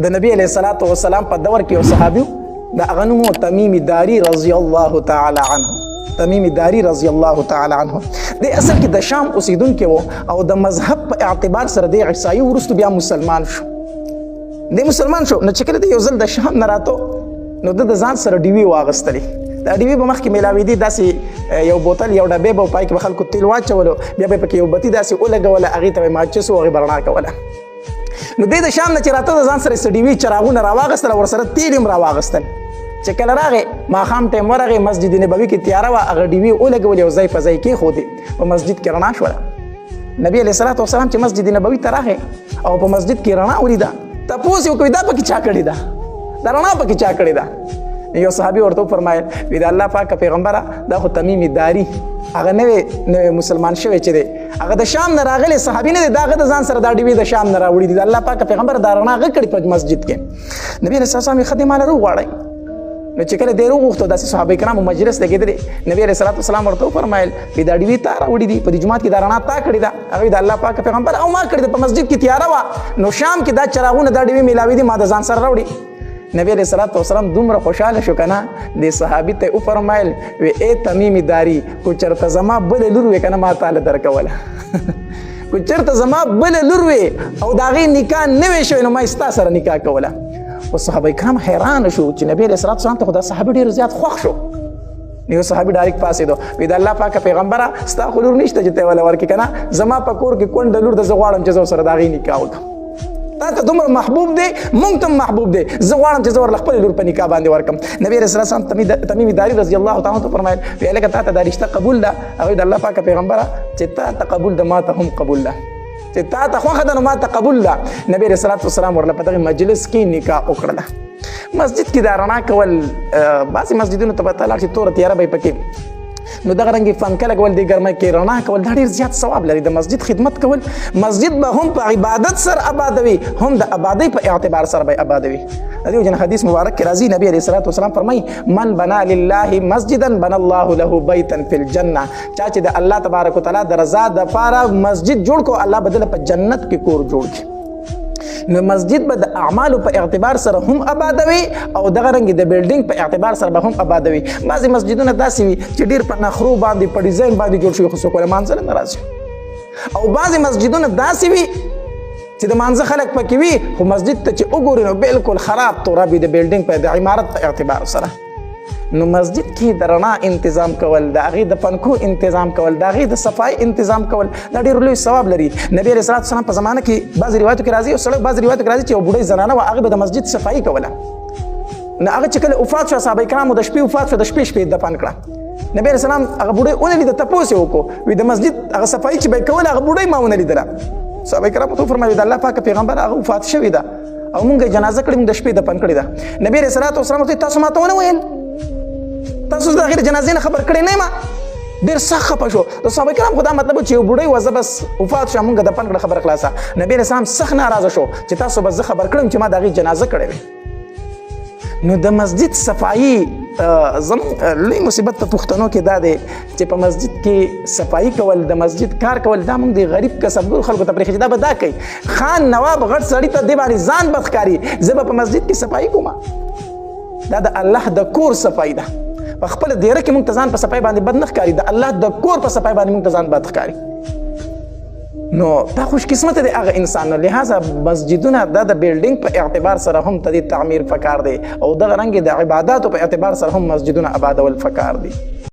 د نبی علیه الصلاۃ والسلام په دور کې یو صحابي د هغه نوم تمیم داری رضی الله تعالی عنه. تمیم داری رضی الله تعالی عنه د اصل کې د شام اوسیدونکی و او د مذهب په اعتبار سره د عیسائی وروسته بیا مسلمان شو. د مسلمان شو نو چې کله د یو ځل د شام نه راته نو د ځان سره ډیوي واغستلې. دا ډیوي به مخکې میلاویدي داسې یو بوتل یو ډبې به پای کې به خلکو تیل واچولو بیا به پکې یو بتي داسې ولګوله هغې ته به ماچس و هغې به رڼا کوله. نو د شام نه چې راته د ځان سره ډیوي چراغونه راواغستل او ورسره تیل هم راواغستل. چې کله راغې ماښام ټایم ورغې مسجد نبوي کې تیاره وه هغه ډیوي ولګولې او ځای په ځای کېښودې په مسجد کې رڼا شوله. نبي علیه الصلاۃ والسلام چې مسجد نبوي ته راغې او په مسجد کې رڼا ولیده تپوس یې وکړي دا پکې چا کړې ده دا رڼا پکې چا کړې ده. یو صحابي ورته وفرمایل وی د الله پاکه پیغمبره دا خو تمیم داري هغه نوی مسلمان شوی چې دی هغه د شام نه راغلی صحابي نه دی دا هغه د ځان سره دا ډیوي د شام نه راوړي دي د الله پاکه پیغمبر دا رڼا هغه کړي په مسجد کې. نبي علیه السلام یې ښه دی ماله وغواړئ. نو چې کله دی وغوښتو داسې صحابه کرامو مجلس لګېدلی نبي علیه الصلاۃ والسلام ورته وفرمایل وی دا ډیوي تا راوړي دي په دې جومات کې دا رڼا تا کړې ده هغه د الله پاکه پیغمبر او ما کړې ده په مسجد کې تیاره وه نو شام کې دا چراغونه دا ډیوي میلاوي دي ما د ځان سره راوړي. نبی علیہ الصلوۃ والسلام دومره خوشاله شو کنه د صحابي ته وفرمایل وی ای تمیم داری کو چرته زما بل لور وی کنه ما تعالی درکوله کو چرته زما بل لور وی او داغه نکاح نه وی شو نو ما استا سره نکاح کوله. او صحابه کرام حیران شو چې نبی علیہ الصلوۃ والسلام ته خدا صحابي ډیر زیات خوښ شو. یو صحابي ډایرک پاسې دو وی د الله پاک پیغمبره ستا خو لور نشته چې ته ولا ورکی کنه زما په کور کې کونډه لور د زغواړم چې زو سره داغه نکاح وکړم تا ته دومره محبوب دی مونږ ته محبوب دی زه غواړم چې زه ورله خپلې لور په نکاح باندې ورکړم. نبي رسول الله تمیم داري رضی الله تعالی عنه فرمایل وی هلکه تا ته دا رشته قبول ده هغوی د الله پاکه پیغمبره چې تا ته قبول ده ما ته هم قبول ده چې تا ته خوښه ده نو ما ته قبول ده. نبي رسول الله والسلام ورله په دغه مجلس کې نکاح وکړله. مسجد کې دا رڼا کول بعضې مسجدونو ته به ته لاړ شي توره تیاره به یې پکې نو دغه رنګې فنکه لګول د ګرمۍ کې رڼا کول دا ډېر زیات ثواب لري. د مسجد خدمت کول مسجد به هم په عبادت سره آبادوي هم د آبادۍ په اعتبار سره به آبادوي. د دې وجې نه حدیث مبارک کې راځي نبي علیه الصلاۃ والسلام فرمایي من بنا لله مسجدا بنا الله له بیتا فی الجنه چا چې د الله تبارک وتعالی د رضا دپاره مسجد جوړ کو الله به دله په جنت کې کور جوړ کړي. نو مسجد به د اعمالو په اعتبار سره هم آبادوي او دغه رنګې د بلډینګ په اعتبار سره به هم آبادوي. بعضې مسجدونه داسې وي چې ډېر په نخرو باندې په ډیزاین باندې جوړ شوي خو څوک ورې مانځله نه راځي. او بعضې مسجدونه داسې وي چې د مانځه خلک پکې وي خو مسجد ته چې وګوري نو بالکل خراب توراب وي د بلډینګ په د عمارت په اعتبار سره. نو مسجد کې د رڼا انتظام کول د هغې د پنکو انتظام کول د هغې د صفای انتظام کول دا ډېر لوی ثواب لري. نبي علیه الصلاۃ والسلام په زمانه کې بعضې روایتو کې راځي او سړی بعضې روایتو کې راځي چې یو بوډۍ زنانه وه هغې به د مسجد صفایي کوله. نو هغه چې کله وفات شوه صحابه کرامو د شپې وفات شوه د شپې یې دفن کړه. نبي علیه السلام هغه بوډۍ ونه لیده تپوس یې وکړو وي د مسجد هغه صفایي چې به یې کوله هغه بوډۍ ما ونه لیدله. صحابه کرامو ته وفرمایل د الله پاکه پیغمبر هغه وفات شوې ده او مونږ یې جنازه کړې مونږ د شپې دفن کړې ده. نبي علیه الصلاۃ والسلام ورته تاسو ما ته ونه ویل تاسو د هغې د جنازې نه خبر کړی نه یم ډېر سخت خفه شو. د صحابه کرام خو دا مطلب چې یو بوډۍ وه زه بس وفات شوه مونږ دفن کړه خبره خلاصه. نبي علیه السلام سخت ناراضه شو چې تاسو بس زه خبر کړم چې ما د هغې جنازه کړې وې. نو د مسجد صفایي زموږ لوی مصیبت په پښتنو کې دا دی چې په مسجد کې صفایي کول د مسجد کار کول دا موږ د غریب کسبګرو خلکو ته پرېښي چې دا به دا کوي خان نواب غټ سړي ته دې باندې ځان بد ښکاري زه به په مسجد کې صفایي کوم. دا د الله د کور صفایي ده. په خپل دیره کې موږ ته ځان په صفایي باندې بد نه ښکاري د الله د کور په صفایي باندې موږ ته ځان بد ښکاري. نو دا خوش قسمت دی هغه انسان. نو لہذا مسجدونه دا د بلډینګ په اعتبار سره هم ته د تعمیر پکار دی او دغه رنګې د عباداتو په اعتبار سره هم مسجدونه آبادول پکار دی.